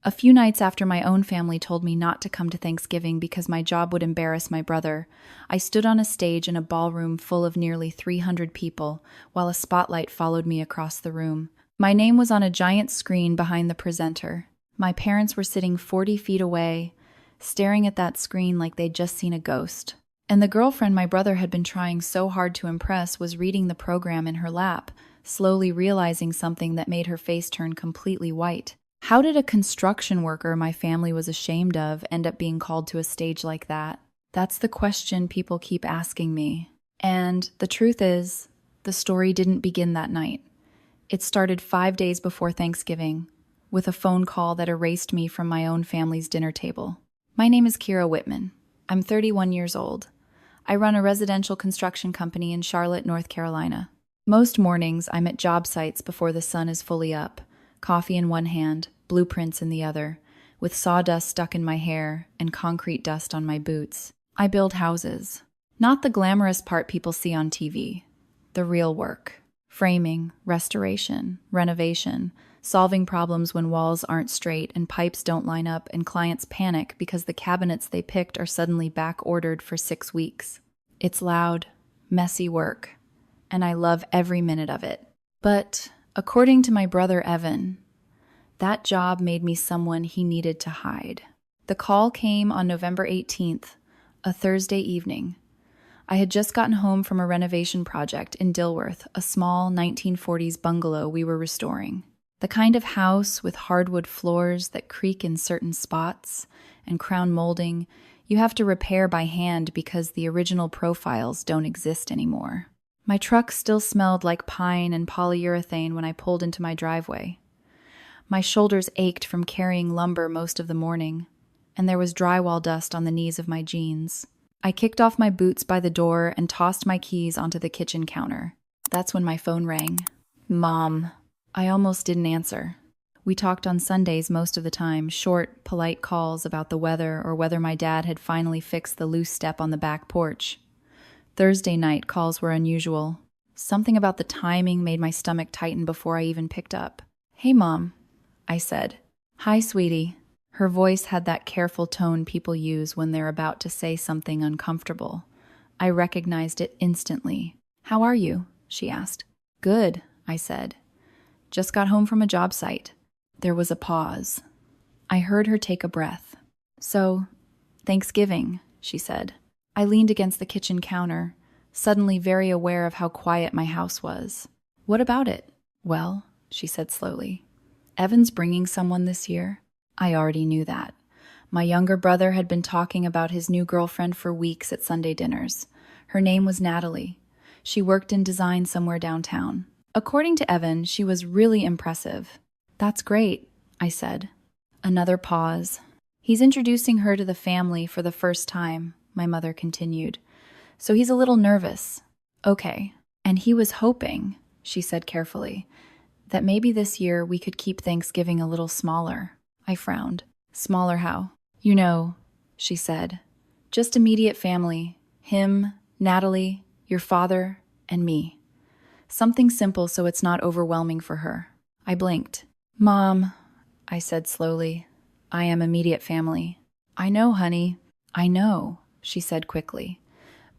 A few nights after my own family told me not to come to Thanksgiving because my job would embarrass my brother, I stood on a stage in a ballroom full of nearly 300 people while a spotlight followed me across the room. My name was on a giant screen behind the presenter. My parents were sitting 40 feet away, staring at that screen like they'd just seen a ghost. And the girlfriend my brother had been trying so hard to impress was reading the program in her lap, slowly realizing something that made her face turn completely white. How did a construction worker my family was ashamed of end up being called to a stage like that? That's the question people keep asking me. And the truth is, the story didn't begin that night. It started 5 days before Thanksgiving, with a phone call that erased me from my own family's dinner table. My name is Kira Whitman. I'm 31 years old. I run a residential construction company in Charlotte, North Carolina. Most mornings, I'm at job sites before the sun is fully up, coffee in one hand, blueprints in the other, with sawdust stuck in my hair and concrete dust on my boots. I build houses. Not the glamorous part people see on TV. The real work. Framing, restoration, renovation, solving problems when walls aren't straight and pipes don't line up and clients panic because the cabinets they picked are suddenly back-ordered for 6 weeks. It's loud, messy work, and I love every minute of it. But, according to my brother Evan, that job made me someone he needed to hide. The call came on November 18th, a Thursday evening. I had just gotten home from a renovation project in Dilworth, a small 1940s bungalow we were restoring. The kind of house with hardwood floors that creak in certain spots and crown molding you have to repair by hand because the original profiles don't exist anymore. My truck still smelled like pine and polyurethane when I pulled into my driveway. My shoulders ached from carrying lumber most of the morning, and there was drywall dust on the knees of my jeans. I kicked off my boots by the door and tossed my keys onto the kitchen counter. That's when my phone rang. Mom. I almost didn't answer. We talked on Sundays most of the time, short, polite calls about the weather or whether my dad had finally fixed the loose step on the back porch. Thursday night calls were unusual. Something about the timing made my stomach tighten before I even picked up. Hey, Mom, I said. Hi, sweetie. Her voice had that careful tone people use when they're about to say something uncomfortable. I recognized it instantly. How are you? She asked. Good, I said. Just got home from a job site. There was a pause. I heard her take a breath. So, Thanksgiving, she said. I leaned against the kitchen counter, suddenly very aware of how quiet my house was. What about it? Well, she said slowly. Evan's bringing someone this year. I already knew that. My younger brother had been talking about his new girlfriend for weeks at Sunday dinners. Her name was Natalie. She worked in design somewhere downtown. According to Evan, she was really impressive. That's great, I said. Another pause. He's introducing her to the family for the first time, my mother continued. So he's a little nervous. Okay. And he was hoping, she said carefully, that maybe this year we could keep Thanksgiving a little smaller. I frowned. Smaller how? You know, she said. Just immediate family. Him, Natalie, your father, and me. Something simple so it's not overwhelming for her. I blinked. Mom, I said slowly, I am immediate family. I know, honey. I know, she said quickly.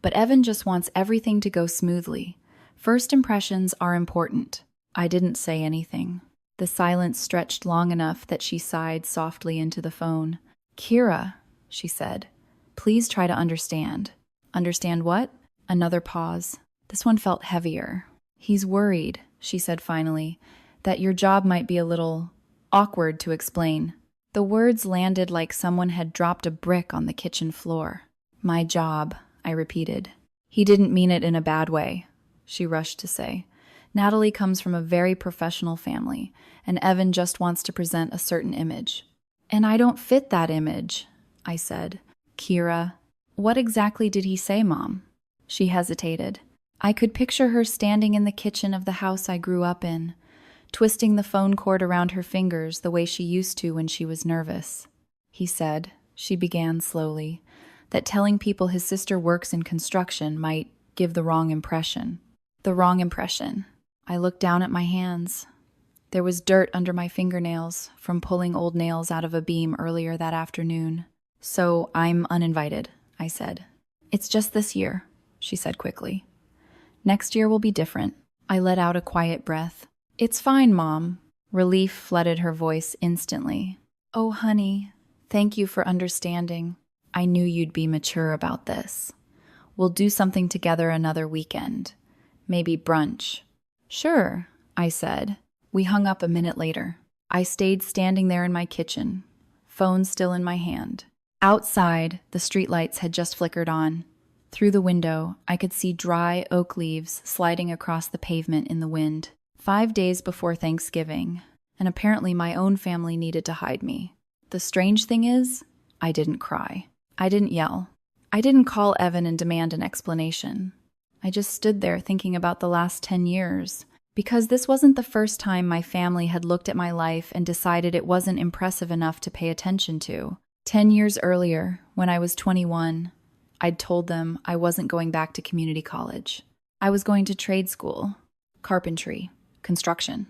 But Evan just wants everything to go smoothly. First impressions are important. I didn't say anything. The silence stretched long enough that she sighed softly into the phone. Kira, she said, please try to understand. Understand what? Another pause. This one felt heavier. He's worried, she said finally, that your job might be a little awkward to explain. The words landed like someone had dropped a brick on the kitchen floor. My job, I repeated. He didn't mean it in a bad way, she rushed to say. Natalie comes from a very professional family, and Evan just wants to present a certain image. And I don't fit that image, I said. Kira, what exactly did he say, Mom? She hesitated. I could picture her standing in the kitchen of the house I grew up in, twisting the phone cord around her fingers the way she used to when she was nervous. He said, she began slowly, that telling people his sister works in construction might give the wrong impression. The wrong impression. I looked down at my hands. There was dirt under my fingernails from pulling old nails out of a beam earlier that afternoon. So I'm uninvited, I said. It's just this year, she said quickly. Next year will be different. I let out a quiet breath. It's fine, Mom. Relief flooded her voice instantly. Oh, honey, thank you for understanding. I knew you'd be mature about this. We'll do something together another weekend. Maybe brunch. Sure, I said. We hung up a minute later. I stayed standing there in my kitchen, phone still in my hand. Outside, the streetlights had just flickered on. Through the window, I could see dry oak leaves sliding across the pavement in the wind. 5 days before Thanksgiving, and apparently my own family needed to hide me. The strange thing is, I didn't cry. I didn't yell. I didn't call Evan and demand an explanation. I just stood there thinking about the last 10 years, because this wasn't the first time my family had looked at my life and decided it wasn't impressive enough to pay attention to. 10 years earlier, when I was 21, I'd told them I wasn't going back to community college. I was going to trade school, carpentry, construction,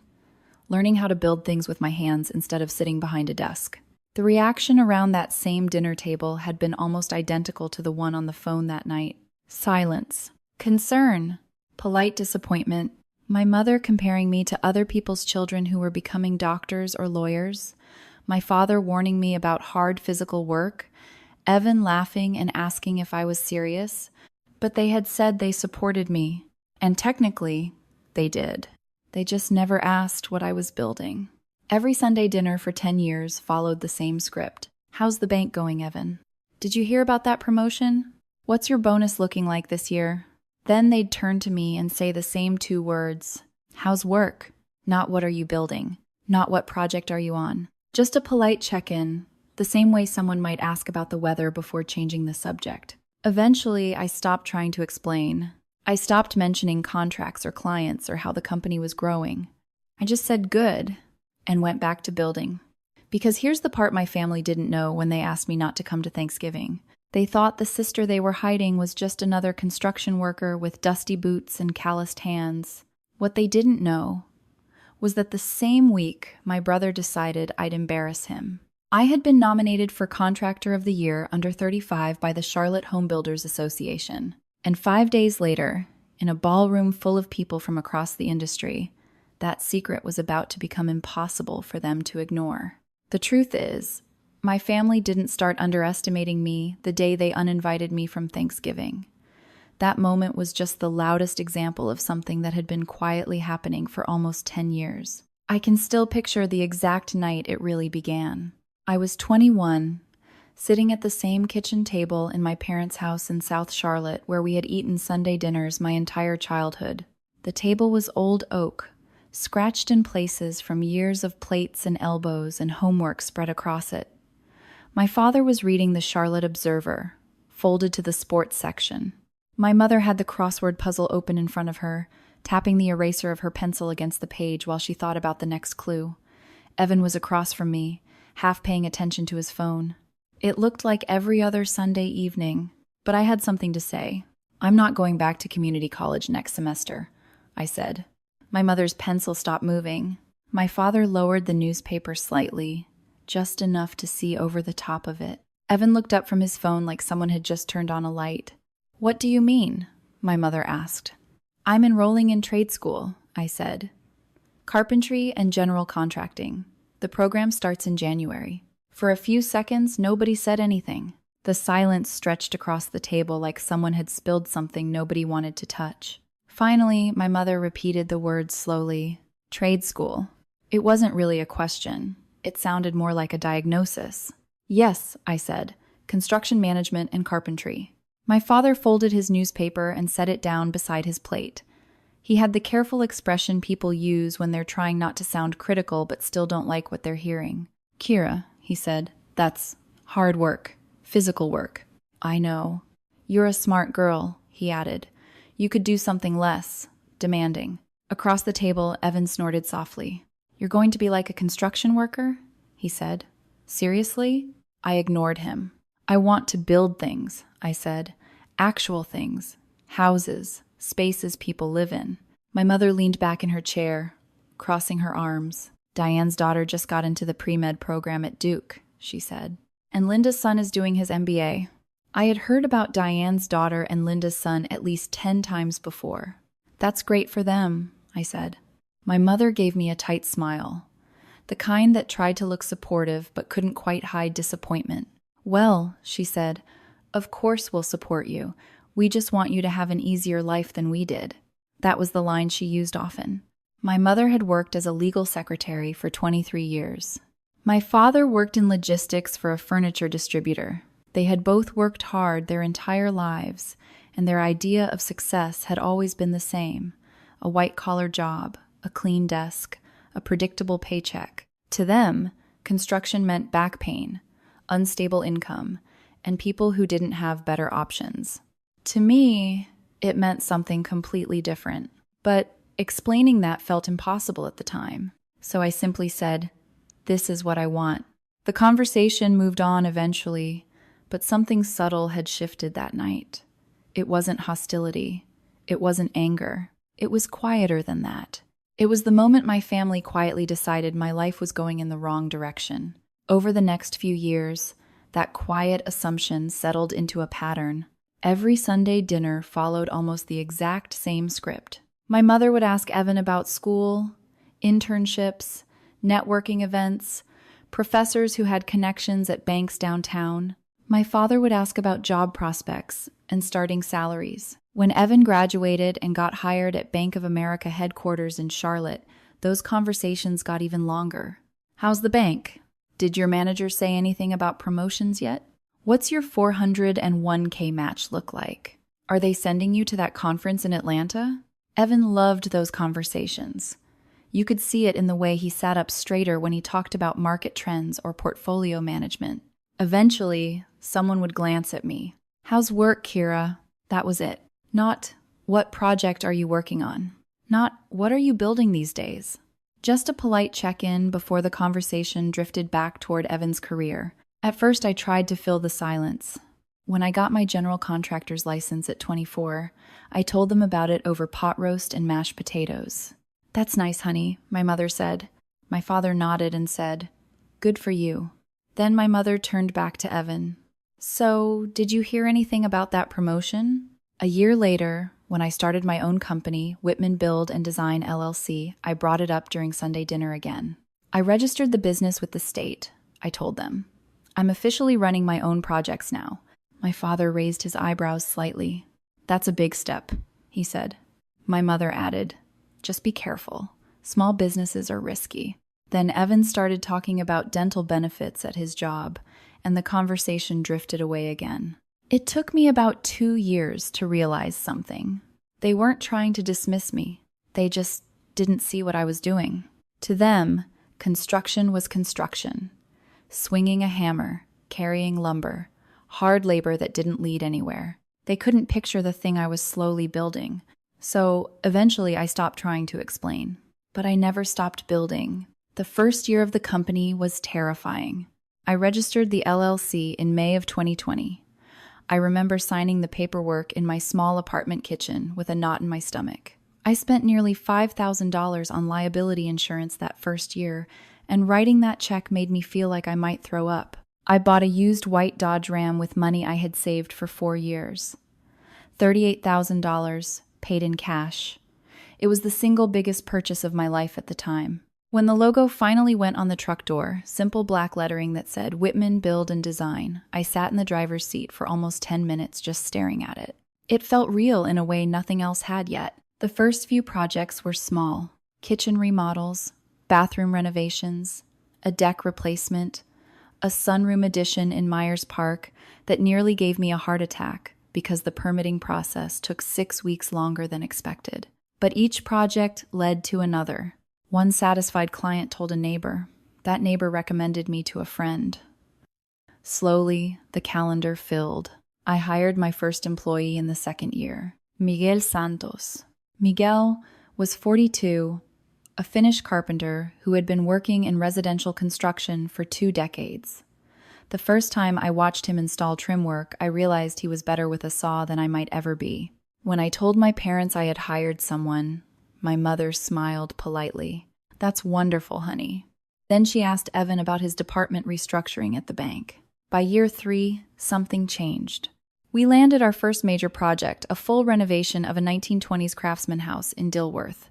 learning how to build things with my hands instead of sitting behind a desk. The reaction around that same dinner table had been almost identical to the one on the phone that night. Silence, concern, polite disappointment, my mother comparing me to other people's children who were becoming doctors or lawyers, my father warning me about hard physical work, Evan laughing and asking if I was serious, but they had said they supported me, and technically, they did. They just never asked what I was building. Every Sunday dinner for 10 years followed the same script. How's the bank going, Evan? Did you hear about that promotion? What's your bonus looking like this year? Then they'd turn to me and say the same 2 words. How's work? Not what are you building? Not what project are you on? Just a polite check-in, the same way someone might ask about the weather before changing the subject. Eventually, I stopped trying to explain. I stopped mentioning contracts or clients or how the company was growing. I just said good and went back to building. Because here's the part my family didn't know when they asked me not to come to Thanksgiving. They thought the sister they were hiding was just another construction worker with dusty boots and calloused hands. What they didn't know was that the same week my brother decided I'd embarrass him. I had been nominated for Contractor of the Year under 35 by the Charlotte Home Builders Association. And 5 days later, in a ballroom full of people from across the industry, that secret was about to become impossible for them to ignore. The truth is, my family didn't start underestimating me the day they uninvited me from Thanksgiving. That moment was just the loudest example of something that had been quietly happening for almost 10 years. I can still picture the exact night it really began. I was 21, sitting at the same kitchen table in my parents' house in South Charlotte where we had eaten Sunday dinners my entire childhood. The table was old oak, scratched in places from years of plates and elbows and homework spread across it. My father was reading the Charlotte Observer, folded to the sports section. My mother had the crossword puzzle open in front of her, tapping the eraser of her pencil against the page while she thought about the next clue. Evan was across from me, half paying attention to his phone. It looked like every other Sunday evening, but I had something to say. I'm not going back to community college next semester, I said. My mother's pencil stopped moving. My father lowered the newspaper slightly, just enough to see over the top of it. Evan looked up from his phone like someone had just turned on a light. What do you mean? My mother asked. I'm enrolling in trade school, I said. Carpentry and general contracting. The program starts in January. For a few seconds, nobody said anything. The silence stretched across the table like someone had spilled something nobody wanted to touch. Finally, my mother repeated the words slowly. Trade school. It wasn't really a question. It sounded more like a diagnosis. Yes, I said. Construction management and carpentry. My father folded his newspaper and set it down beside his plate. He had the careful expression people use when they're trying not to sound critical but still don't like what they're hearing. Kira, he said, that's hard work, physical work. I know. You're a smart girl, he added. You could do something less, demanding. Across the table, Evan snorted softly. You're going to be like a construction worker? He said. Seriously? I ignored him. I want to build things, I said. Actual things. Houses. Spaces people live in. My mother leaned back in her chair. crossing her arms. Diane's daughter just got into the pre-med program at Duke, she said. And Linda's son is doing his MBA. I had heard about Diane's daughter and Linda's son at least 10 times before. That's great for them, I said. My mother gave me a tight smile, the kind that tried to look supportive but couldn't quite hide disappointment. Well, she said, of course we'll support you. We just want you to have an easier life than we did. That was the line she used often. My mother had worked as a legal secretary for 23 years. My father worked in logistics for a furniture distributor. They had both worked hard their entire lives, and their idea of success had always been the same: a white-collar job, a clean desk, a predictable paycheck. To them, construction meant back pain, unstable income, and people who didn't have better options. To me, it meant something completely different. But explaining that felt impossible at the time. So I simply said, "This is what I want." The conversation moved on eventually, but something subtle had shifted that night. It wasn't hostility. It wasn't anger. It was quieter than that. It was the moment my family quietly decided my life was going in the wrong direction. Over the next few years, that quiet assumption settled into a pattern. Every Sunday dinner followed almost the exact same script. My mother would ask Evan about school, internships, networking events, professors who had connections at banks downtown. My father would ask about job prospects and starting salaries. When Evan graduated and got hired at Bank of America headquarters in Charlotte, those conversations got even longer. How's the bank? Did your manager say anything about promotions yet? What's your 401k match look like? Are they sending you to that conference in Atlanta? Evan loved those conversations. You could see it in the way he sat up straighter when he talked about market trends or portfolio management. Eventually, someone would glance at me. How's work, Kira? That was it. Not, what project are you working on? Not, what are you building these days? Just a polite check-in before the conversation drifted back toward Evan's career. At first, I tried to fill the silence. When I got my general contractor's license at 24, I told them about it over pot roast and mashed potatoes. That's nice, honey, my mother said. My father nodded and said, good for you. Then my mother turned back to Evan. So, did you hear anything about that promotion? A year later, when I started my own company, Whitman Build and Design LLC, I brought it up during Sunday dinner again. I registered the business with the state, I told them. I'm officially running my own projects now. My father raised his eyebrows slightly. That's a big step, he said. My mother added, just be careful. Small businesses are risky. Then Evan started talking about dental benefits at his job, and the conversation drifted away again. It took me about 2 years to realize something. They weren't trying to dismiss me. They just didn't see what I was doing. To them, construction was construction. Swinging a hammer, carrying lumber, hard labor that didn't lead anywhere. They couldn't picture the thing I was slowly building. So eventually I stopped trying to explain. But I never stopped building. The first year of the company was terrifying. I registered the LLC in May of 2020. I remember signing the paperwork in my small apartment kitchen with a knot in my stomach. I spent nearly $5,000 on liability insurance that first year, and writing that check made me feel like I might throw up. I bought a used white Dodge Ram with money I had saved for 4 years. $38,000, paid in cash. It was the single biggest purchase of my life at the time. When the logo finally went on the truck door, simple black lettering that said Whitman Build and Design, I sat in the driver's seat for almost 10 minutes just staring at it. It felt real in a way nothing else had yet. The first few projects were small. Kitchen remodels, bathroom renovations, a deck replacement, a sunroom addition in Myers Park that nearly gave me a heart attack because the permitting process took 6 weeks longer than expected. But each project led to another. One satisfied client told a neighbor. That neighbor recommended me to a friend. Slowly, the calendar filled. I hired my first employee in the second year, Miguel Santos. Miguel was 42, a Finnish carpenter who had been working in residential construction for 2 decades. The first time I watched him install trim work, I realized he was better with a saw than I might ever be. When I told my parents I had hired someone, my mother smiled politely. That's wonderful, honey. Then she asked Evan about his department restructuring at the bank. By year 3, something changed. We landed our first major project, a full renovation of a 1920s craftsman house in Dilworth.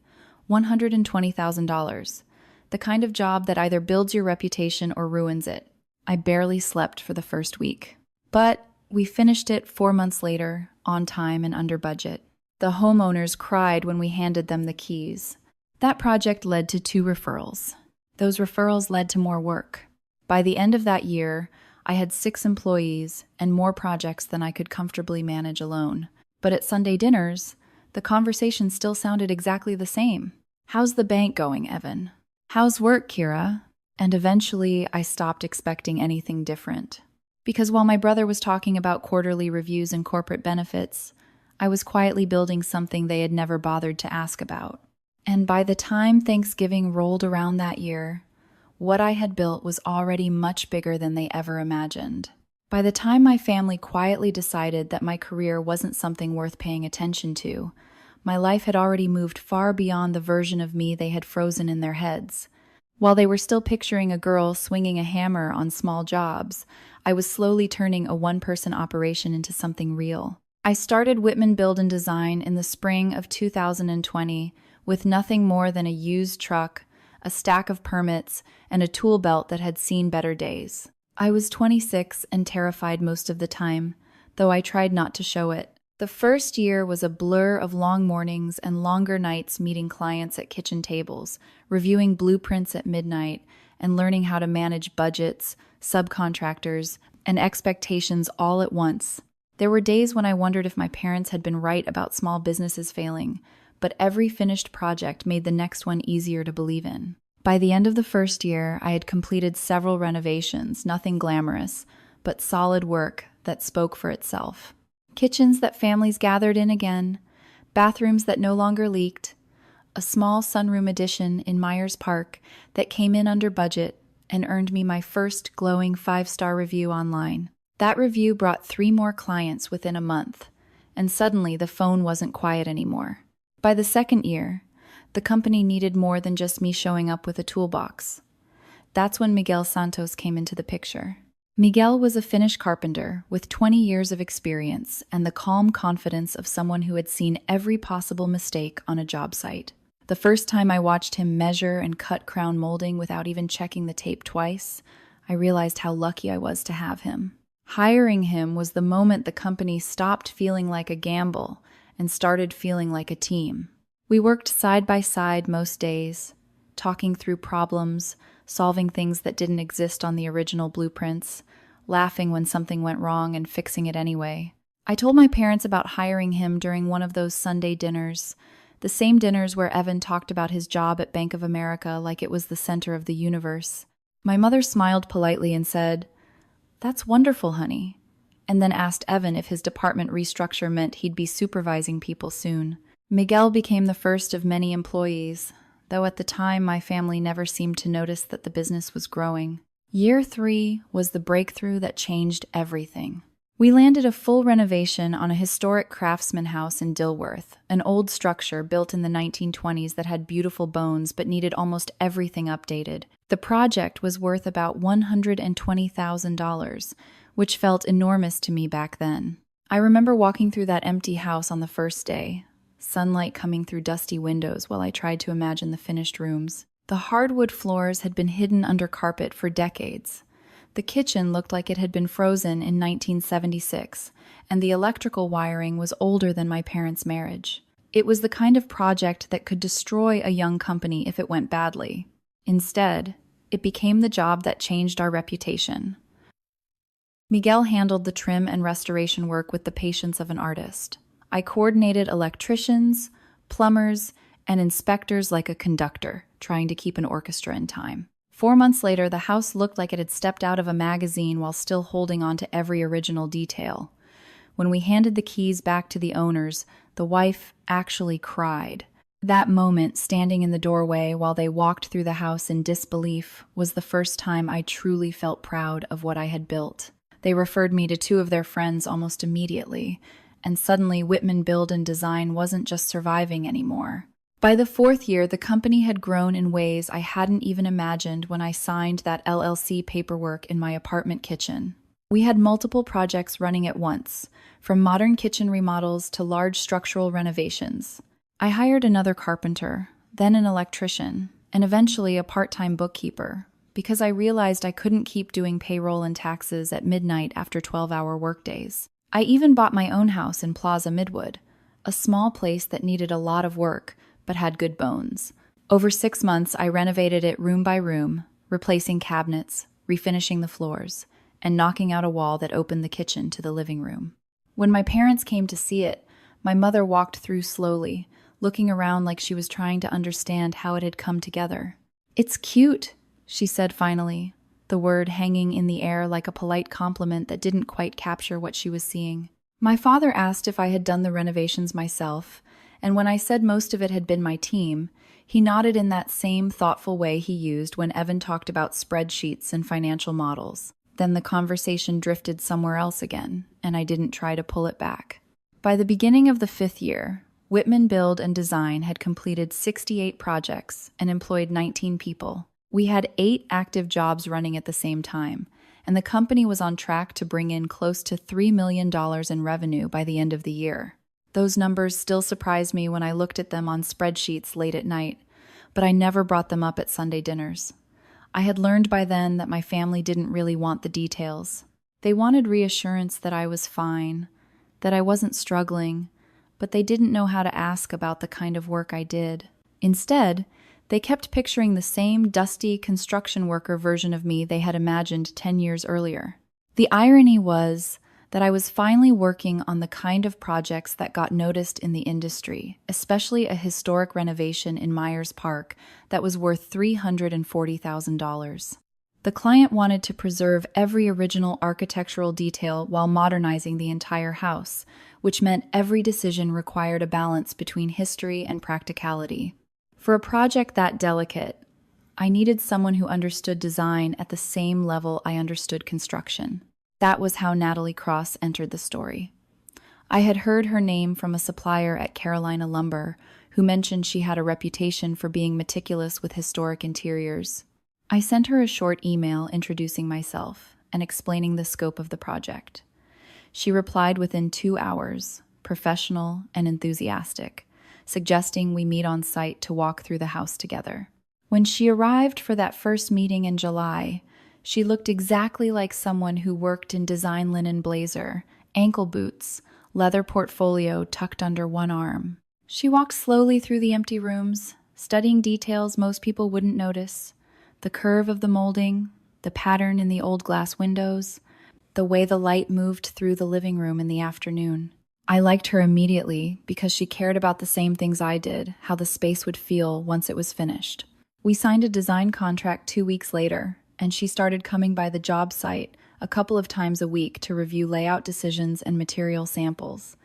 $120,000. The kind of job that either builds your reputation or ruins it. I barely slept for the first week. But we finished it 4 months later, on time and under budget. The homeowners cried when we handed them the keys. That project led to 2 referrals. Those referrals led to more work. By the end of that year, I had 6 employees and more projects than I could comfortably manage alone. But at Sunday dinners, the conversation still sounded exactly the same. How's the bank going, Evan? How's work, Kira? And eventually, I stopped expecting anything different. Because while my brother was talking about quarterly reviews and corporate benefits, I was quietly building something they had never bothered to ask about. And by the time Thanksgiving rolled around that year, what I had built was already much bigger than they ever imagined. By the time my family quietly decided that my career wasn't something worth paying attention to, my life had already moved far beyond the version of me they had frozen in their heads. While they were still picturing a girl swinging a hammer on small jobs, I was slowly turning a one-person operation into something real. I started Whitman Build and Design in the spring of 2020 with nothing more than a used truck, a stack of permits, and a tool belt that had seen better days. I was 26 and terrified most of the time, though I tried not to show it. The first year was a blur of long mornings and longer nights meeting clients at kitchen tables, reviewing blueprints at midnight, and learning how to manage budgets, subcontractors, and expectations all at once. There were days when I wondered if my parents had been right about small businesses failing, but every finished project made the next one easier to believe in. By the end of the first year, I had completed several renovations, nothing glamorous, but solid work that spoke for itself. Kitchens that families gathered in again, bathrooms that no longer leaked, a small sunroom addition in Myers Park that came in under budget and earned me my first glowing 5-star review online. That review brought 3 more clients within a month, and suddenly the phone wasn't quiet anymore. By the second year, the company needed more than just me showing up with a toolbox. That's when Miguel Santos came into the picture. Miguel was a Finnish carpenter with 20 years of experience and the calm confidence of someone who had seen every possible mistake on a job site. The first time I watched him measure and cut crown molding without even checking the tape twice, I realized how lucky I was to have him. Hiring him was the moment the company stopped feeling like a gamble and started feeling like a team. We worked side by side most days, talking through problems, solving things that didn't exist on the original blueprints, laughing when something went wrong and fixing it anyway. I told my parents about hiring him during one of those Sunday dinners, the same dinners where Evan talked about his job at Bank of America like it was the center of the universe. My mother smiled politely and said, "That's wonderful, honey," and then asked Evan if his department restructure meant he'd be supervising people soon. Miguel became the first of many employees, though at the time my family never seemed to notice that the business was growing. Year 3 was the breakthrough that changed everything. We landed a full renovation on a historic craftsman house in Dilworth, an old structure built in the 1920s that had beautiful bones but needed almost everything updated. The project was worth about $120,000, which felt enormous to me back then. I remember walking through that empty house on the first day, sunlight coming through dusty windows while I tried to imagine the finished rooms. The hardwood floors had been hidden under carpet for decades. The kitchen looked like it had been frozen in 1976, and the electrical wiring was older than my parents' marriage. It was the kind of project that could destroy a young company if it went badly. Instead, it became the job that changed our reputation. Miguel handled the trim and restoration work with the patience of an artist. I coordinated electricians, plumbers, and inspectors like a conductor, trying to keep an orchestra in time. 4 months later, the house looked like it had stepped out of a magazine while still holding on to every original detail. When we handed the keys back to the owners, the wife actually cried. That moment, standing in the doorway while they walked through the house in disbelief, was the first time I truly felt proud of what I had built. They referred me to 2 of their friends almost immediately, and suddenly Whitman Build and Design wasn't just surviving anymore. By the fourth year, the company had grown in ways I hadn't even imagined when I signed that LLC paperwork in my apartment kitchen. We had multiple projects running at once, from modern kitchen remodels to large structural renovations. I hired another carpenter, then an electrician, and eventually a part-time bookkeeper, because I realized I couldn't keep doing payroll and taxes at midnight after 12-hour workdays. I even bought my own house in Plaza Midwood, a small place that needed a lot of work, but had good bones. Over 6 months, I renovated it room by room, replacing cabinets, refinishing the floors, and knocking out a wall that opened the kitchen to the living room. When my parents came to see it, my mother walked through slowly, looking around like she was trying to understand how it had come together. "It's cute," she said finally, the word hanging in the air like a polite compliment that didn't quite capture what she was seeing. My father asked if I had done the renovations myself, and when I said most of it had been my team, he nodded in that same thoughtful way he used when Evan talked about spreadsheets and financial models. Then the conversation drifted somewhere else again, and I didn't try to pull it back. By the beginning of the 5th year, Whitman Build and Design had completed 68 projects and employed 19 people. We had 8 active jobs running at the same time, and the company was on track to bring in close to $3 million in revenue by the end of the year. Those numbers still surprised me when I looked at them on spreadsheets late at night, but I never brought them up at Sunday dinners. I had learned by then that my family didn't really want the details. They wanted reassurance that I was fine, that I wasn't struggling, but they didn't know how to ask about the kind of work I did. Instead, they kept picturing the same dusty construction worker version of me they had imagined 10 years earlier. The irony was that I was finally working on the kind of projects that got noticed in the industry, especially a historic renovation in Myers Park that was worth $340,000. The client wanted to preserve every original architectural detail while modernizing the entire house, which meant every decision required a balance between history and practicality. For a project that delicate, I needed someone who understood design at the same level I understood construction. That was how Natalie Cross entered the story. I had heard her name from a supplier at Carolina Lumber who mentioned she had a reputation for being meticulous with historic interiors. I sent her a short email introducing myself and explaining the scope of the project. She replied within 2 hours, professional and enthusiastic, suggesting we meet on site to walk through the house together. When she arrived for that first meeting in July, she looked exactly like someone who worked in design linen blazer, ankle boots, leather portfolio tucked under one arm. She walked slowly through the empty rooms, studying details most people wouldn't notice: the curve of the molding, the pattern in the old glass windows, the way the light moved through the living room in the afternoon. I liked her immediately because she cared about the same things I did, how the space would feel once it was finished. We signed a design contract 2 weeks later, and she started coming by the job site a couple of times a week to review layout decisions and material samples.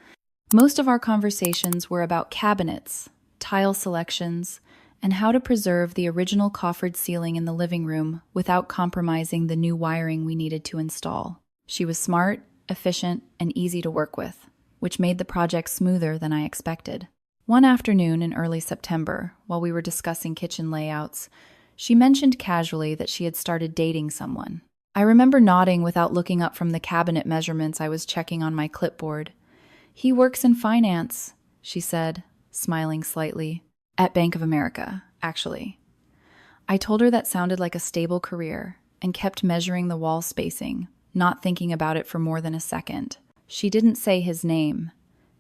Most of our conversations were about cabinets, tile selections, and how to preserve the original coffered ceiling in the living room without compromising the new wiring we needed to install. She was smart, efficient, and easy to work with, which made the project smoother than I expected. One afternoon in early September, while we were discussing kitchen layouts, she mentioned casually that she had started dating someone. I remember nodding without looking up from the cabinet measurements I was checking on my clipboard. "He works in finance," she said, smiling slightly. "At Bank of America, actually." I told her that sounded like a stable career and kept measuring the wall spacing, not thinking about it for more than a second. She didn't say his name,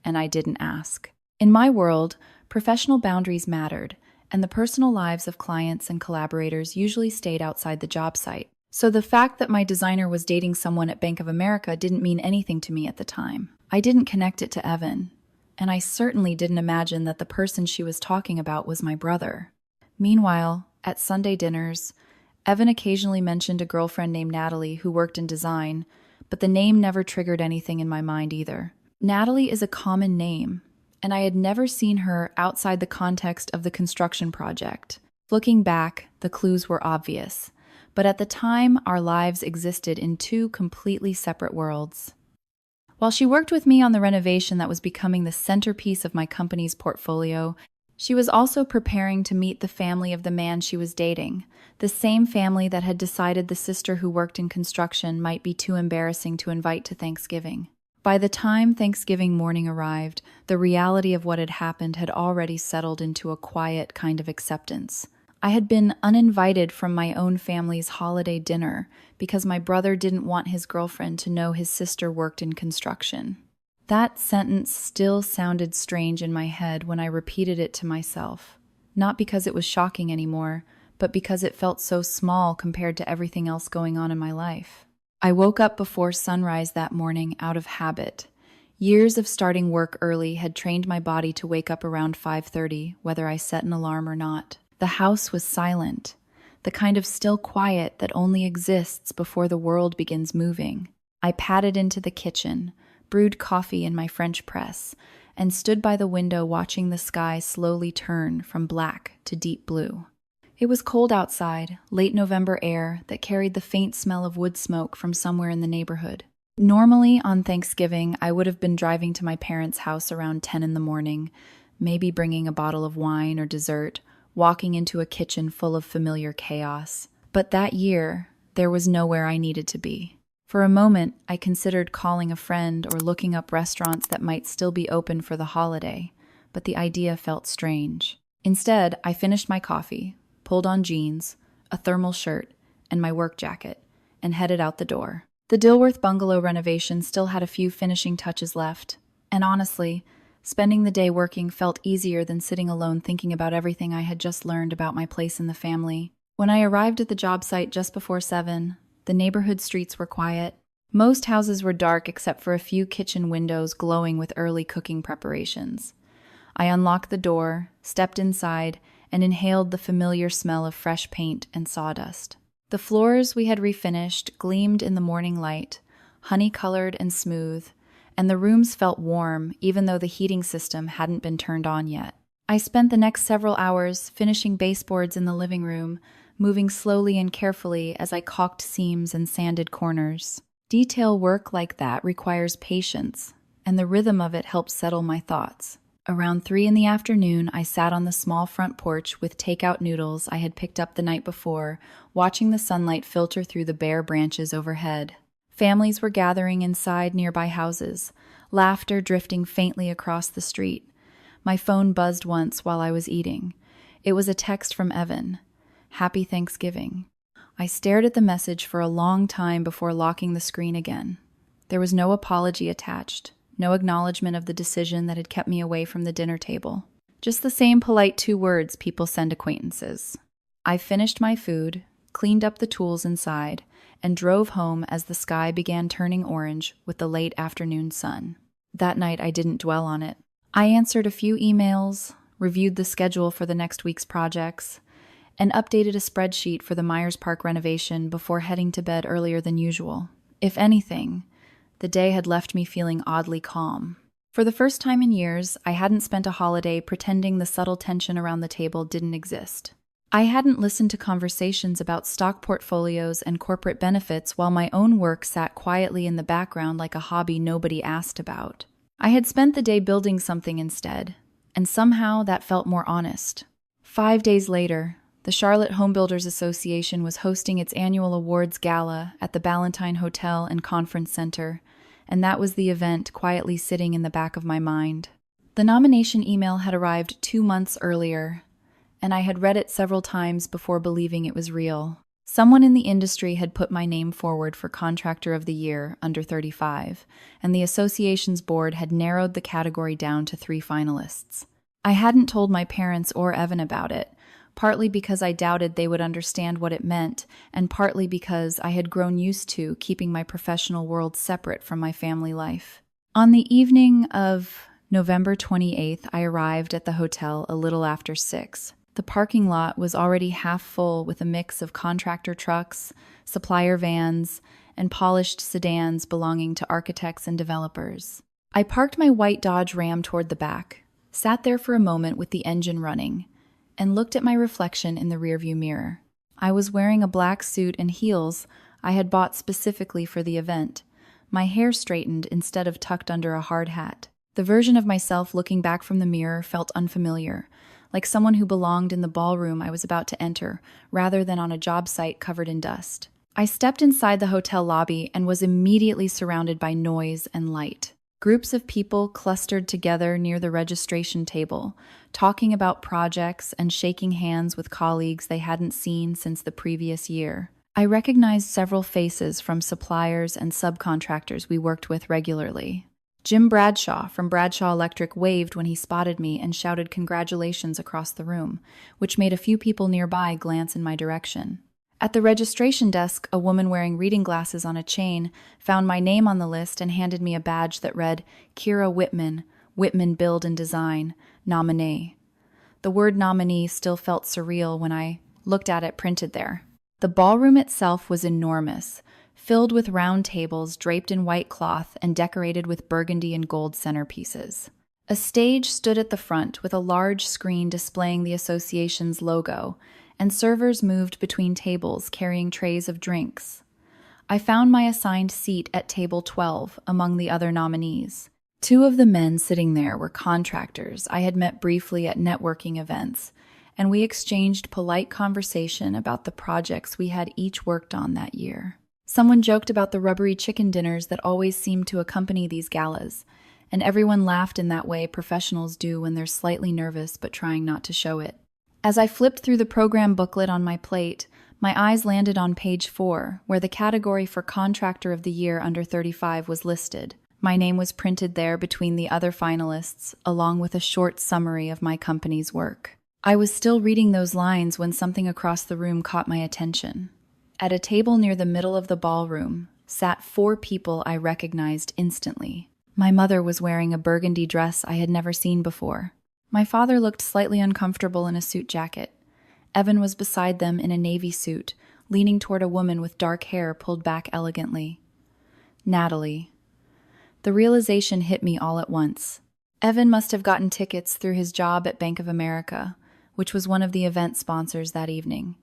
and I didn't ask. In my world, professional boundaries mattered, and the personal lives of clients and collaborators usually stayed outside the job site. So the fact that my designer was dating someone at Bank of America didn't mean anything to me at the time. I didn't connect it to Evan, and I certainly didn't imagine that the person she was talking about was my brother. Meanwhile, at Sunday dinners, Evan occasionally mentioned a girlfriend named Natalie who worked in design, but the name never triggered anything in my mind either. Natalie is a common name, and I had never seen her outside the context of the construction project. Looking back, the clues were obvious, but at the time, our lives existed in 2 completely separate worlds. While she worked with me on the renovation that was becoming the centerpiece of my company's portfolio, She was also preparing to meet the family of the man she was dating, the same family that had decided the sister who worked in construction might be too embarrassing to invite to Thanksgiving. By the time Thanksgiving morning arrived, the reality of what had happened had already settled into a quiet kind of acceptance. I had been uninvited from my own family's holiday dinner because my brother didn't want his girlfriend to know his sister worked in construction. That sentence still sounded strange in my head when I repeated it to myself, not because it was shocking anymore, but because it felt so small compared to everything else going on in my life. I woke up before sunrise that morning out of habit. Years of starting work early had trained my body to wake up around 5:30, whether I set an alarm or not. The house was silent, the kind of still quiet that only exists before the world begins moving. I padded into the kitchen, brewed coffee in my French press, and stood by the window watching the sky slowly turn from black to deep blue. It was cold outside, late November air that carried the faint smell of wood smoke from somewhere in the neighborhood. Normally, on Thanksgiving, I would have been driving to my parents' house around 10 in the morning, maybe bringing a bottle of wine or dessert, walking into a kitchen full of familiar chaos. But that year, there was nowhere I needed to be. For a moment, I considered calling a friend or looking up restaurants that might still be open for the holiday, but the idea felt strange. Instead, I finished my coffee, pulled on jeans, a thermal shirt, and my work jacket, and headed out the door. The Dilworth bungalow renovation still had a few finishing touches left, and honestly, spending the day working felt easier than sitting alone thinking about everything I had just learned about my place in the family. When I arrived at the job site just before 7, the neighborhood streets were quiet. Most houses were dark except for a few kitchen windows glowing with early cooking preparations. I unlocked the door, stepped inside, and inhaled the familiar smell of fresh paint and sawdust. The floors we had refinished gleamed in the morning light, honey-colored and smooth, and the rooms felt warm even though the heating system hadn't been turned on yet. I spent the next several hours finishing baseboards in the living room, moving slowly and carefully as I caulked seams and sanded corners. Detail work like that requires patience, and the rhythm of it helps settle my thoughts. Around 3 in the afternoon, I sat on the small front porch with takeout noodles I had picked up the night before, watching the sunlight filter through the bare branches overhead. Families were gathering inside nearby houses, laughter drifting faintly across the street. My phone buzzed once while I was eating. It was a text from Evan. Happy Thanksgiving. I stared at the message for a long time before locking the screen again. There was no apology attached, no acknowledgement of the decision that had kept me away from the dinner table. Just the same polite 2 words people send acquaintances. I finished my food, cleaned up the tools inside, and drove home as the sky began turning orange with the late afternoon sun. That night I didn't dwell on it. I answered a few emails, reviewed the schedule for the next week's projects, and updated a spreadsheet for the Myers Park renovation before heading to bed earlier than usual. If anything, the day had left me feeling oddly calm. For the first time in years, I hadn't spent a holiday pretending the subtle tension around the table didn't exist. I hadn't listened to conversations about stock portfolios and corporate benefits while my own work sat quietly in the background like a hobby nobody asked about. I had spent the day building something instead, and somehow that felt more honest. 5 days later, the Charlotte Home Builders Association was hosting its annual awards gala at the Ballantine Hotel and Conference Center, and that was the event quietly sitting in the back of my mind. The nomination email had arrived 2 months earlier, and I had read it several times before believing it was real. Someone in the industry had put my name forward for Contractor of the Year under 35, and the association's board had narrowed the category down to 3 finalists. I hadn't told my parents or Evan about it, partly because I doubted they would understand what it meant, and partly because I had grown used to keeping my professional world separate from my family life. On the evening of November 28th, I arrived at the hotel a little after 6. The parking lot was already half full with a mix of contractor trucks, supplier vans, and polished sedans belonging to architects and developers. I parked my white Dodge Ram toward the back, sat there for a moment with the engine running, and looked at my reflection in the rearview mirror. I was wearing a black suit and heels I had bought specifically for the event, my hair straightened instead of tucked under a hard hat. The version of myself looking back from the mirror felt unfamiliar, like someone who belonged in the ballroom I was about to enter, rather than on a job site covered in dust. I stepped inside the hotel lobby and was immediately surrounded by noise and light. Groups of people clustered together near the registration table, talking about projects and shaking hands with colleagues they hadn't seen since the previous year. I recognized several faces from suppliers and subcontractors we worked with regularly. Jim Bradshaw from Bradshaw Electric waved when he spotted me and shouted congratulations across the room, which made a few people nearby glance in my direction. At the registration desk, a woman wearing reading glasses on a chain found my name on the list and handed me a badge that read, Kira Whitman, Whitman Build and Design, nominee. The word nominee still felt surreal when I looked at it printed there. The ballroom itself was enormous, filled with round tables draped in white cloth and decorated with burgundy and gold centerpieces. A stage stood at the front with a large screen displaying the association's logo, and servers moved between tables carrying trays of drinks. I found my assigned seat at table 12 among the other nominees. Two of the men sitting there were contractors I had met briefly at networking events, and we exchanged polite conversation about the projects we had each worked on that year. Someone joked about the rubbery chicken dinners that always seemed to accompany these galas, and everyone laughed in that way professionals do when they're slightly nervous but trying not to show it. As I flipped through the program booklet on my plate, my eyes landed on page 4, where the category for Contractor of the Year under 35 was listed. My name was printed there between the other finalists, along with a short summary of my company's work. I was still reading those lines when something across the room caught my attention. At a table near the middle of the ballroom sat 4 people I recognized instantly. My mother was wearing a burgundy dress I had never seen before. My father looked slightly uncomfortable in a suit jacket. Evan was beside them in a navy suit, leaning toward a woman with dark hair pulled back elegantly. Natalie. The realization hit me all at once. Evan must have gotten tickets through his job at Bank of America, which was one of the event sponsors that evening.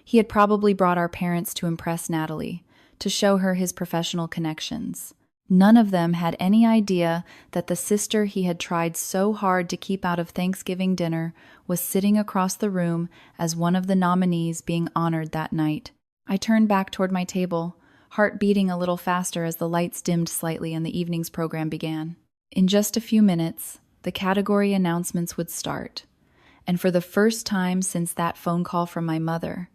He had probably brought our parents to impress Natalie, to show her his professional connections. None of them had any idea that the sister he had tried so hard to keep out of Thanksgiving dinner was sitting across the room as one of the nominees being honored that night. I turned back toward my table, heart beating a little faster as the lights dimmed slightly and the evening's program began. In just a few minutes, the category announcements would start, and for the first time since that phone call from my mother,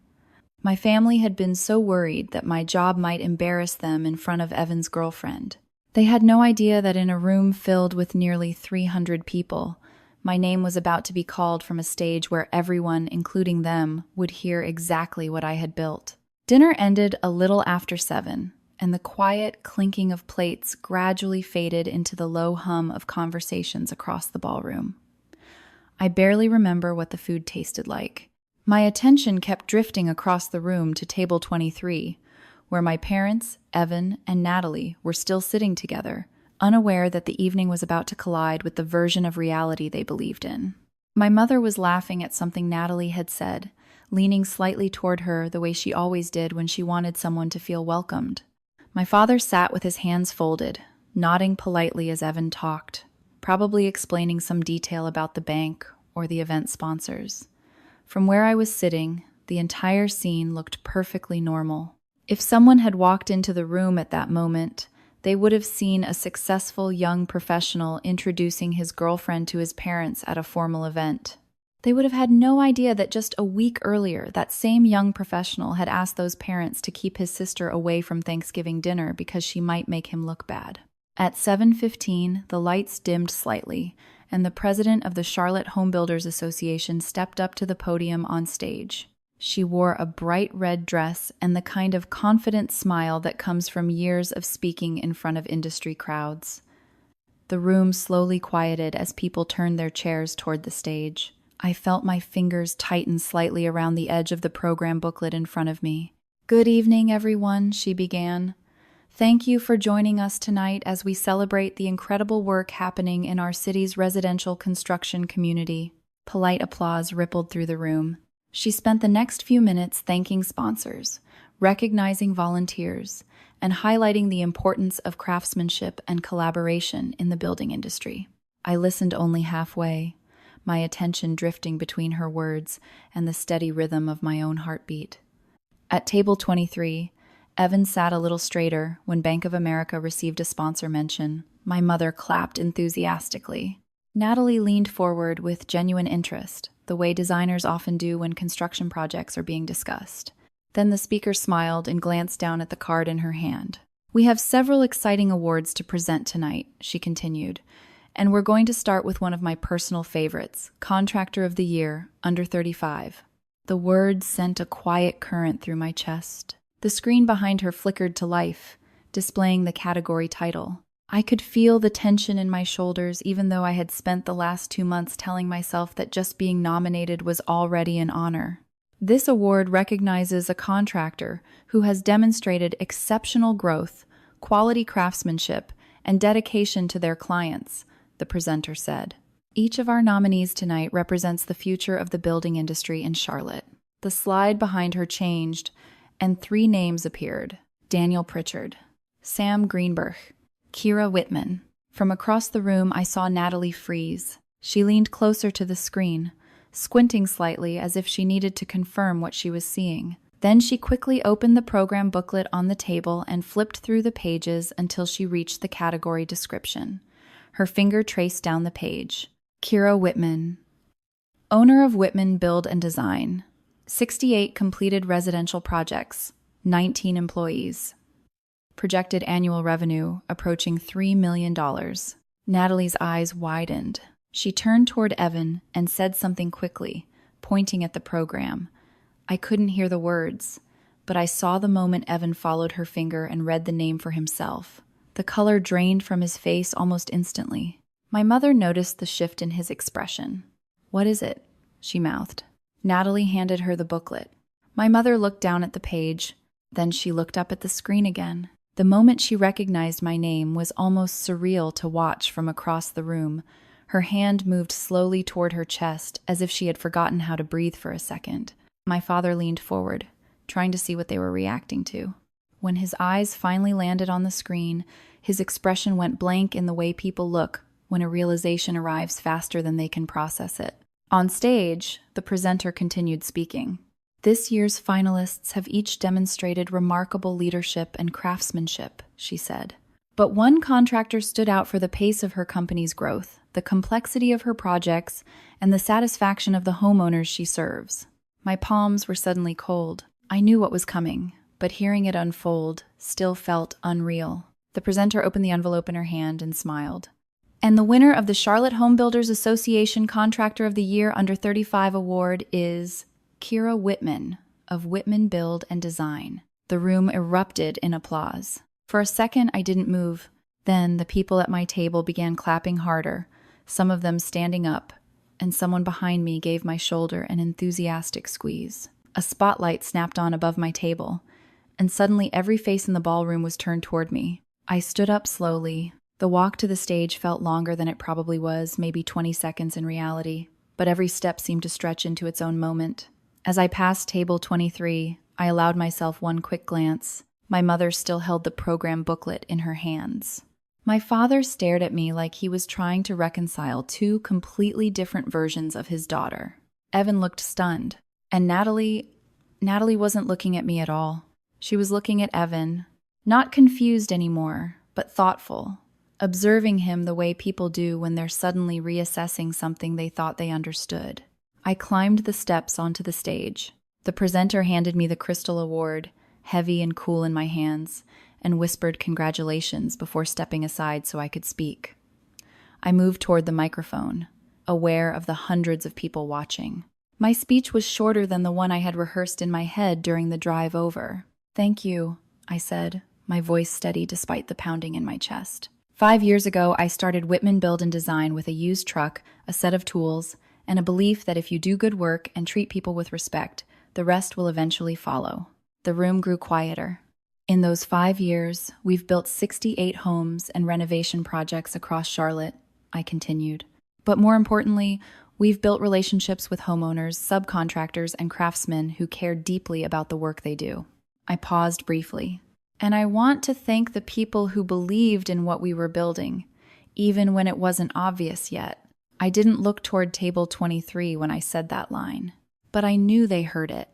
my family had been so worried that my job might embarrass them in front of Evan's girlfriend. They had no idea that in a room filled with nearly 300 people, my name was about to be called from a stage where everyone, including them, would hear exactly what I had built. Dinner ended a little after 7, and the quiet clinking of plates gradually faded into the low hum of conversations across the ballroom. I barely remember what the food tasted like. My attention kept drifting across the room to table 23, where my parents, Evan, and Natalie were still sitting together, unaware that the evening was about to collide with the version of reality they believed in. My mother was laughing at something Natalie had said, leaning slightly toward her the way she always did when she wanted someone to feel welcomed. My father sat with his hands folded, nodding politely as Evan talked, probably explaining some detail about the bank or the event sponsors. From where I was sitting, the entire scene looked perfectly normal. If someone had walked into the room at that moment, they would have seen a successful young professional introducing his girlfriend to his parents at a formal event. They would have had no idea that just a week earlier, that same young professional had asked those parents to keep his sister away from Thanksgiving dinner because she might make him look bad. At 7:15, the lights dimmed slightly, and the president of the Charlotte Home Builders Association stepped up to the podium on stage. She wore a bright red dress and the kind of confident smile that comes from years of speaking in front of industry crowds. The room slowly quieted as people turned their chairs toward the stage. I felt my fingers tighten slightly around the edge of the program booklet in front of me. "Good evening, everyone," she began. "Thank you for joining us tonight as we celebrate the incredible work happening in our city's residential construction community." Polite applause rippled through the room. She spent the next few minutes thanking sponsors, recognizing volunteers, and highlighting the importance of craftsmanship and collaboration in the building industry. I listened only halfway. my attention drifting between her words and the steady rhythm of my own heartbeat. At table 23, Evan sat a little straighter when Bank of America received a sponsor mention. My mother clapped enthusiastically. Natalie leaned forward with genuine interest, the way designers often do when construction projects are being discussed. Then the speaker smiled and glanced down at the card in her hand. "We have several exciting awards to present tonight," she continued, "and we're going to start with one of my personal favorites, Contractor of the Year, under 35. The words sent a quiet current through my chest. The screen behind her flickered to life, displaying the category title. I could feel the tension in my shoulders, even though I had spent the last 2 months telling myself that just being nominated was already an honor. This award recognizes a contractor who has demonstrated exceptional growth, quality craftsmanship, and dedication to their clients, the presenter said. Each of our nominees tonight represents the future of the building industry in Charlotte. The slide behind her changed, and 3 names appeared: Daniel Pritchard, Sam Greenberg, Kira Whitman. From across the room, I saw Natalie freeze. She leaned closer to the screen, squinting slightly as if she needed to confirm what she was seeing. Then she quickly opened the program booklet on the table and flipped through the pages until she reached the category description. Her finger traced down the page. Kira Whitman, owner of Whitman Build and Design, 68 completed residential projects, 19 employees. Projected annual revenue approaching $3 million. Natalie's eyes widened. She turned toward Evan and said something quickly, pointing at the program. I couldn't hear the words, but I saw the moment Evan followed her finger and read the name for himself. The color drained from his face almost instantly. My mother noticed the shift in his expression. "What is it?" she mouthed. Natalie handed her the booklet. My mother looked down at the page, then she looked up at the screen again. The moment she recognized my name was almost surreal to watch from across the room. Her hand moved slowly toward her chest, as if she had forgotten how to breathe for a second. My father leaned forward, trying to see what they were reacting to. When his eyes finally landed on the screen, his expression went blank in the way people look when a realization arrives faster than they can process it. On stage, the presenter continued speaking. This year's finalists have each demonstrated remarkable leadership and craftsmanship, she said. But one contractor stood out for the pace of her company's growth, the complexity of her projects, and the satisfaction of the homeowners she serves. My palms were suddenly cold. I knew what was coming, but hearing it unfold still felt unreal. The presenter opened the envelope in her hand and smiled. And the winner of the Charlotte Home Builders Association Contractor of the Year Under 35 Award is Kira Whitman of Whitman Build and Design. The room erupted in applause. For a second, I didn't move. Then the people at my table began clapping harder, some of them standing up, and someone behind me gave my shoulder an enthusiastic squeeze. A spotlight snapped on above my table, and suddenly every face in the ballroom was turned toward me. I stood up slowly. The walk to the stage felt longer than it probably was, maybe 20 seconds in reality, but every step seemed to stretch into its own moment. As I passed table 23, I allowed myself one quick glance. My mother still held the program booklet in her hands. My father stared at me like he was trying to reconcile 2 completely different versions of his daughter. Evan looked stunned, and Natalie wasn't looking at me at all. She was looking at Evan, not confused anymore, but thoughtful, observing him the way people do when they're suddenly reassessing something they thought they understood. I climbed the steps onto the stage. The presenter handed me the Crystal Award, heavy and cool in my hands, and whispered congratulations before stepping aside so I could speak. I moved toward the microphone, aware of the hundreds of people watching. My speech was shorter than the one I had rehearsed in my head during the drive over. "Thank you," I said, my voice steady despite the pounding in my chest. 5 years ago, I started Whitman Build and Design with a used truck, a set of tools, and a belief that if you do good work and treat people with respect, the rest will eventually follow. The room grew quieter. In those 5 years, we've built 68 homes and renovation projects across Charlotte, I continued. But more importantly, we've built relationships with homeowners, subcontractors, and craftsmen who care deeply about the work they do. I paused briefly. And I want to thank the people who believed in what we were building, even when it wasn't obvious yet. I didn't look toward table 23 when I said that line, but I knew they heard it.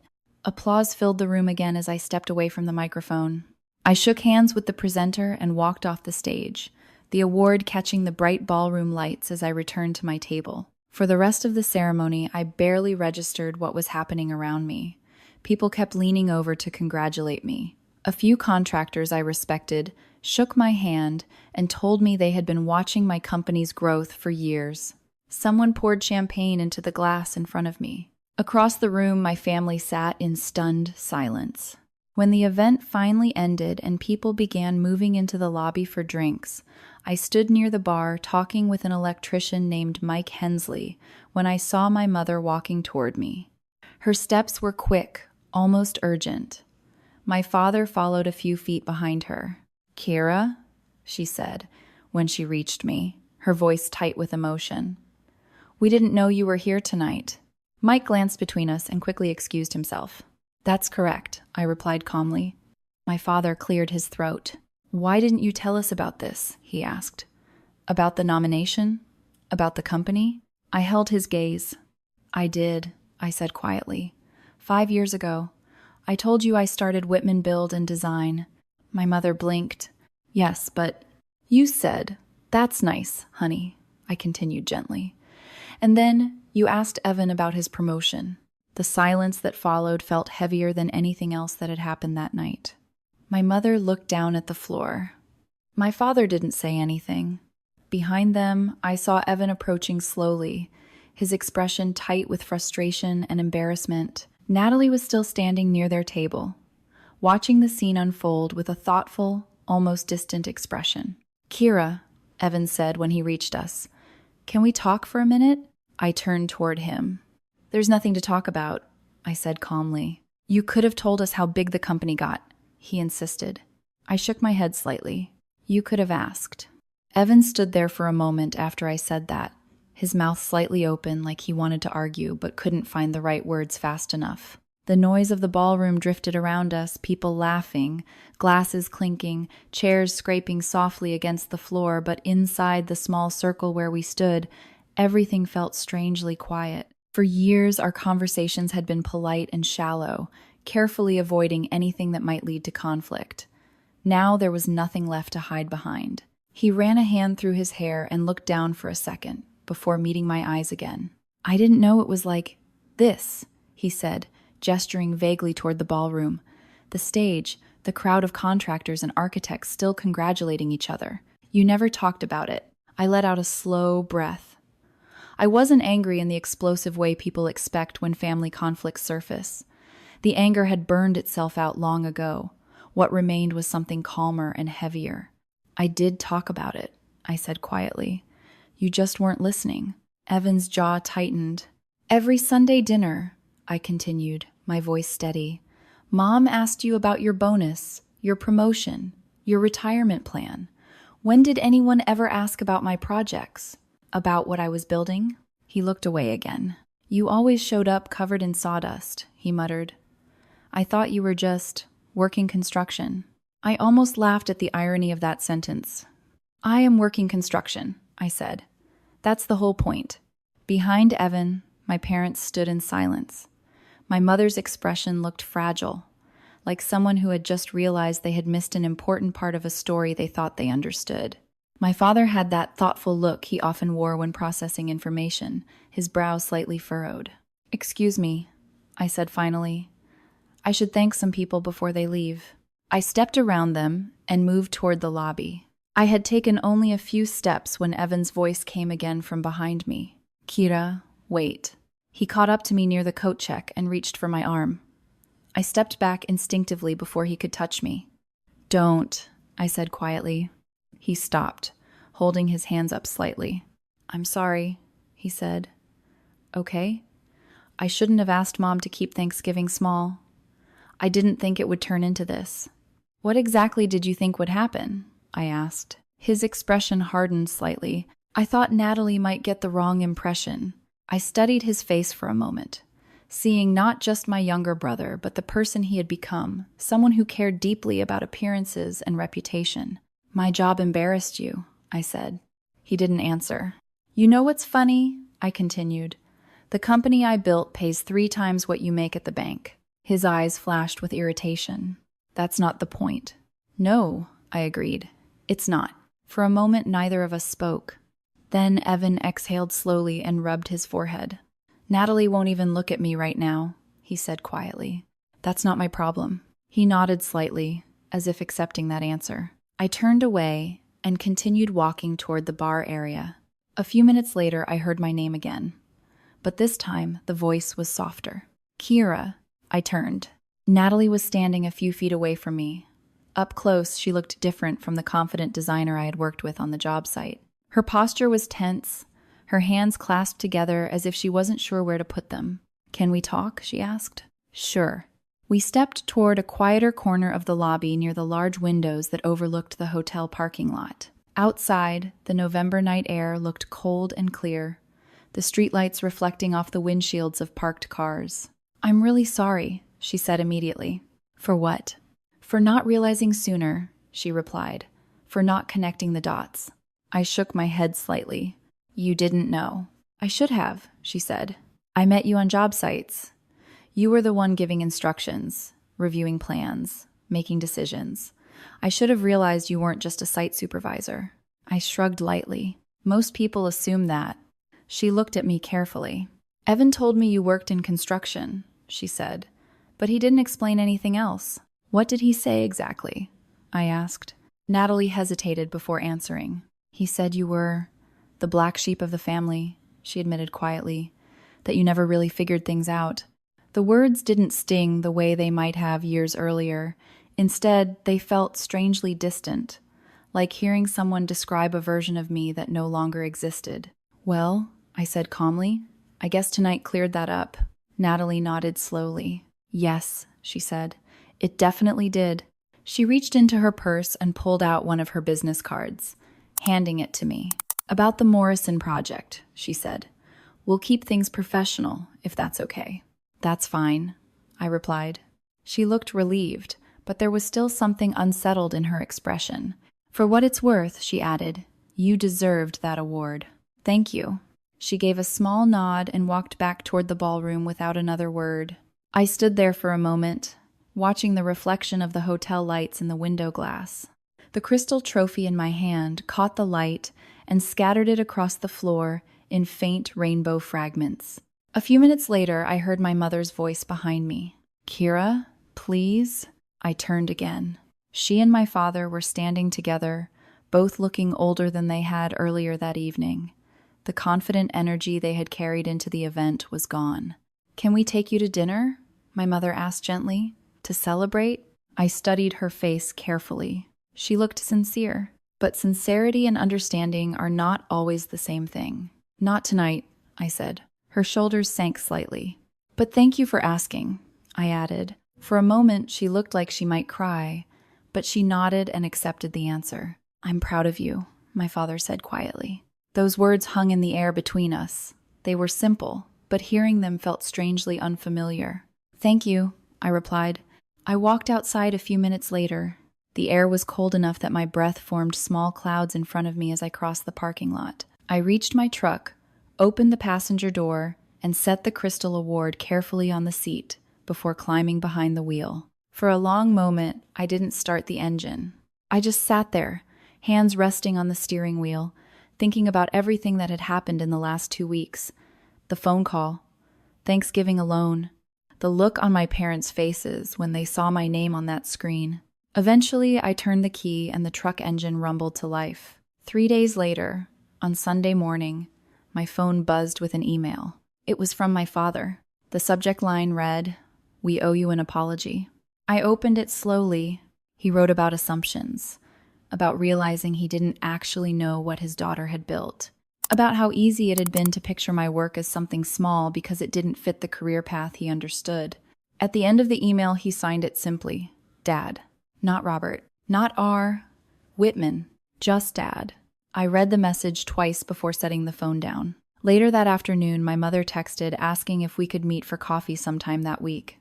Applause filled the room again as I stepped away from the microphone. I shook hands with the presenter and walked off the stage, the award catching the bright ballroom lights as I returned to my table. For the rest of the ceremony, I barely registered what was happening around me. People kept leaning over to congratulate me. A few contractors I respected shook my hand and told me they had been watching my company's growth for years. Someone poured champagne into the glass in front of me. Across the room, my family sat in stunned silence. When the event finally ended and people began moving into the lobby for drinks, I stood near the bar talking with an electrician named Mike Hensley when I saw my mother walking toward me. Her steps were quick, almost urgent. My father followed a few feet behind her. "Kira," she said when she reached me, her voice tight with emotion. "We didn't know you were here tonight." Mike glanced between us and quickly excused himself. "That's correct," I replied calmly. My father cleared his throat. "Why didn't you tell us about this?" he asked. "About the nomination? About the company?" I held his gaze. "I did," I said quietly. 5 years ago. I told you I started Whitman Build and Design." My mother blinked. "Yes, but—" "You said, 'That's nice, honey,'" I continued gently. "And then you asked Evan about his promotion." The silence that followed felt heavier than anything else that had happened that night. My mother looked down at the floor. My father didn't say anything. Behind them, I saw Evan approaching slowly, his expression tight with frustration and embarrassment. Natalie was still standing near their table, watching the scene unfold with a thoughtful, almost distant expression. "Kira," Evan said when he reached us, "can we talk for a minute?" I turned toward him. "There's nothing to talk about," I said calmly. "You could have told us how big the company got," he insisted. I shook my head slightly. "You could have asked." Evan stood there for a moment after I said that, his mouth slightly open like he wanted to argue but couldn't find the right words fast enough. The noise of the ballroom drifted around us, people laughing, glasses clinking, chairs scraping softly against the floor, but inside the small circle where we stood, everything felt strangely quiet. For years, our conversations had been polite and shallow, carefully avoiding anything that might lead to conflict. Now there was nothing left to hide behind. He ran a hand through his hair and looked down for a second, before meeting my eyes again. "I didn't know it was like this," he said, gesturing vaguely toward the ballroom. The stage, the crowd of contractors and architects still congratulating each other. "You never talked about it." I let out a slow breath. I wasn't angry in the explosive way people expect when family conflicts surface. The anger had burned itself out long ago. What remained was something calmer and heavier. "I did talk about it," I said quietly. "You just weren't listening." Evan's jaw tightened. "Every Sunday dinner," I continued, my voice steady, "Mom asked you about your bonus, your promotion, your retirement plan. When did anyone ever ask about my projects? About what I was building?" He looked away again. "You always showed up covered in sawdust," he muttered. "I thought you were just working construction." I almost laughed at the irony of that sentence. "I am working construction," I said. "That's the whole point." Behind Evan, my parents stood in silence. My mother's expression looked fragile, like someone who had just realized they had missed an important part of a story they thought they understood. My father had that thoughtful look he often wore when processing information, his brow slightly furrowed. "Excuse me," I said finally. "I should thank some people before they leave." I stepped around them and moved toward the lobby. I had taken only a few steps when Evan's voice came again from behind me. "Kira, wait." He caught up to me near the coat check and reached for my arm. I stepped back instinctively before he could touch me. "Don't," I said quietly. He stopped, holding his hands up slightly. "I'm sorry," he said. "Okay. I shouldn't have asked Mom to keep Thanksgiving small. I didn't think it would turn into this." "What exactly did you think would happen?" I asked. His expression hardened slightly. I thought Natalie might get the wrong impression. I studied his face for a moment, seeing not just my younger brother, but the person he had become, someone who cared deeply about appearances and reputation. "My job embarrassed you," I said. He didn't answer. You know what's funny? I continued. The company I built pays 3 times what you make at the bank. His eyes flashed with irritation. That's not the point. No, I agreed. It's not. For a moment, neither of us spoke. Then Evan exhaled slowly and rubbed his forehead. Natalie won't even look at me right now, he said quietly. That's not my problem. He nodded slightly, as if accepting that answer. I turned away and continued walking toward the bar area. A few minutes later, I heard my name again. But this time, the voice was softer. Kira. I turned. Natalie was standing a few feet away from me. Up close, she looked different from the confident designer I had worked with on the job site. Her posture was tense, her hands clasped together as if she wasn't sure where to put them. Can we talk? She asked. Sure. We stepped toward a quieter corner of the lobby near the large windows that overlooked the hotel parking lot. Outside, the November night air looked cold and clear, the streetlights reflecting off the windshields of parked cars. I'm really sorry, she said immediately. For what? For not realizing sooner, she replied. For not connecting the dots. I shook my head slightly. You didn't know. I should have, she said. I met you on job sites. You were the one giving instructions, reviewing plans, making decisions. I should have realized you weren't just a site supervisor. I shrugged lightly. Most people assume that. She looked at me carefully. Evan told me you worked in construction, she said, but he didn't explain anything else. What did he say exactly? I asked. Natalie hesitated before answering. He said you were the black sheep of the family, she admitted quietly, that you never really figured things out. The words didn't sting the way they might have years earlier. Instead, they felt strangely distant, like hearing someone describe a version of me that no longer existed. Well, I said calmly, I guess tonight cleared that up. Natalie nodded slowly. Yes, she said. It definitely did. She reached into her purse and pulled out one of her business cards, handing it to me. About the Morrison project, she said. We'll keep things professional, if that's okay. That's fine, I replied. She looked relieved, but there was still something unsettled in her expression. For what it's worth, she added, you deserved that award. Thank you. She gave a small nod and walked back toward the ballroom without another word. I stood there for a moment, watching the reflection of the hotel lights in the window glass. The crystal trophy in my hand caught the light and scattered it across the floor in faint rainbow fragments. A few minutes later, I heard my mother's voice behind me. Kira, please? I turned again. She and my father were standing together, both looking older than they had earlier that evening. The confident energy they had carried into the event was gone. Can we take you to dinner? My mother asked gently. To celebrate? I studied her face carefully. She looked sincere, but sincerity and understanding are not always the same thing. Not tonight, I said. Her shoulders sank slightly. But thank you for asking, I added. For a moment, she looked like she might cry, but she nodded and accepted the answer. I'm proud of you, my father said quietly. Those words hung in the air between us. They were simple, but hearing them felt strangely unfamiliar. Thank you, I replied. I walked outside a few minutes later. The air was cold enough that my breath formed small clouds in front of me as I crossed the parking lot. I reached my truck, opened the passenger door, and set the crystal award carefully on the seat before climbing behind the wheel. For a long moment, I didn't start the engine. I just sat there, hands resting on the steering wheel, thinking about everything that had happened in the last 2 weeks. The phone call, Thanksgiving alone, the look on my parents' faces when they saw my name on that screen. Eventually, I turned the key and the truck engine rumbled to life. 3 days later, on Sunday morning, my phone buzzed with an email. It was from my father. The subject line read, "We owe you an apology." I opened it slowly. He wrote about assumptions, about realizing he didn't actually know what his daughter had built, about how easy it had been to picture my work as something small because it didn't fit the career path he understood. At the end of the email, he signed it simply, Dad. Not Robert, not R. Whitman, just Dad. I read the message twice before setting the phone down. Later that afternoon, my mother texted asking if we could meet for coffee sometime that week.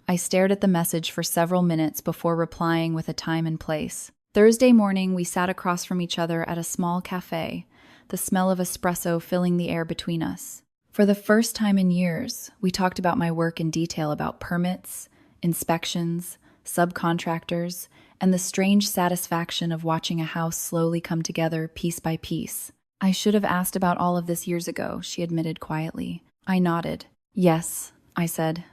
I stared at the message for several minutes before replying with a time and place. Thursday morning, we sat across from each other at a small cafe, the smell of espresso filling the air between us. For the first time in years, we talked about my work in detail, about permits, inspections, subcontractors, and the strange satisfaction of watching a house slowly come together piece by piece. "I should have asked about all of this years ago," she admitted quietly. I nodded. "Yes," I said,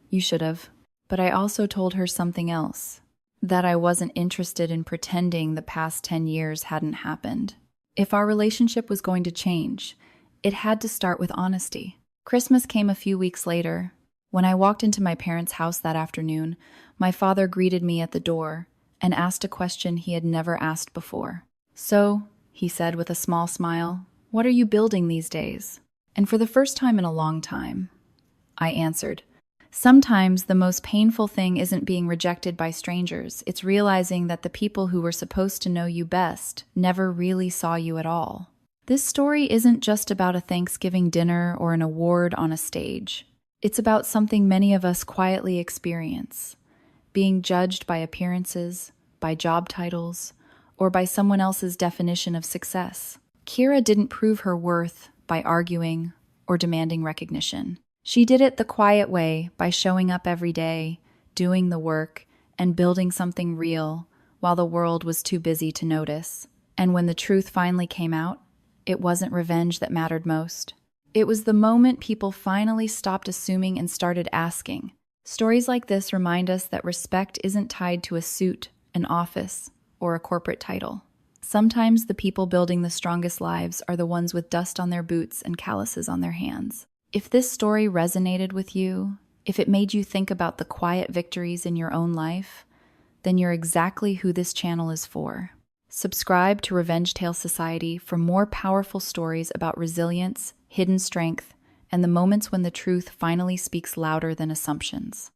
"you should have." But I also told her something else, that I wasn't interested in pretending the past 10 years hadn't happened. If our relationship was going to change, it had to start with honesty. Christmas came a few weeks later. When I walked into my parents' house that afternoon, my father greeted me at the door and asked a question he had never asked before. "So," he said with a small smile, "what are you building these days?" And for the first time in a long time, I answered, "Sometimes the most painful thing isn't being rejected by strangers, it's realizing that the people who were supposed to know you best never really saw you at all." This story isn't just about a Thanksgiving dinner or an award on a stage. It's about something many of us quietly experience: being judged by appearances, by job titles, or by someone else's definition of success. Kira didn't prove her worth by arguing or demanding recognition. She did it the quiet way, by showing up every day, doing the work, and building something real while the world was too busy to notice. And when the truth finally came out, it wasn't revenge that mattered most. It was the moment people finally stopped assuming and started asking. Stories like this remind us that respect isn't tied to a suit, an office, or a corporate title. Sometimes the people building the strongest lives are the ones with dust on their boots and calluses on their hands. If this story resonated with you, if it made you think about the quiet victories in your own life, then you're exactly who this channel is for. Subscribe to Revenge Tale Society for more powerful stories about resilience, hidden strength, and the moments when the truth finally speaks louder than assumptions.